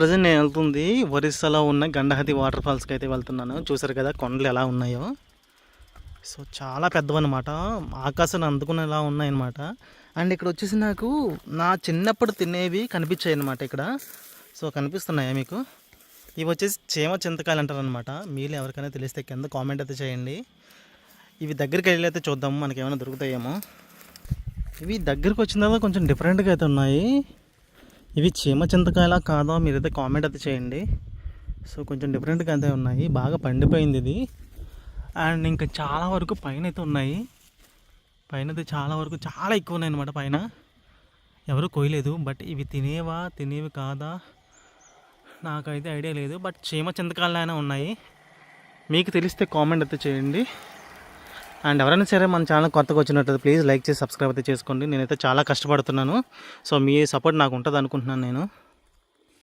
Present నేను వెళ్తుంది ఒరిస్సాలో ఉన్న గండహతి వాటర్ ఫాల్స్కి అయితే వెళ్తున్నాను. చూసారు కదా కొండలు ఎలా ఉన్నాయో. సో చాలా పెద్దవన్నమాట, ఆకాశాన్ని అందుకునేలా ఉన్నాయన్నమాట. అండ్ ఇక్కడ వచ్చేసి నాకు నా చిన్నప్పుడు తినేవి కనిపించాయి అన్నమాట ఇక్కడ. సో కనిపిస్తున్నాయా మీకు? ఇవి వచ్చేసి చీమ చింతకాయలు అంటారు అనమాట. మీరు ఎవరికైనా తెలిస్తే కింద కామెంట్ అయితే చేయండి. ఇవి దగ్గరికి వెళ్ళి అయితే చూద్దాము మనకి ఏమైనా దొరుకుతాయేమో. ఇవి దగ్గరికి వచ్చిన తర్వాత కొంచెం డిఫరెంట్గా అయితే ఉన్నాయి. ఇవి చీమ చింతకాయలా కాదో మీరైతే కామెంట్ అయితే చేయండి. సో కొంచెం డిఫరెంట్గా అయితే ఉన్నాయి, బాగా పండిపోయింది ఇది. అండ్ ఇంకా చాలా వరకు పైన అయితే ఉన్నాయి. పైన అయితే చాలా వరకు చాలా ఎక్కువ ఉన్నాయి అన్నమాట. పైన ఎవరు కొయ్యలేదు. బట్ ఇవి తినేవి కాదా నాకైతే ఐడియా లేదు. బట్ చీమ చింతకాయలైనా ఉన్నాయి. మీకు తెలిస్తే కామెంట్ అయితే చేయండి. అండ్ ఎవరైనా సరే మన ఛానల్ కొత్తగా వచ్చినట్లయితే ప్లీజ్ లైక్ చేసి సబ్స్క్రైబ్ అయితే చేసుకోండి. నేనైతే చాలా కష్టపడుతున్నాను. సో మీ సపోర్ట్ నాకు ఉంటుంది అనుకుంటున్నాను నేను.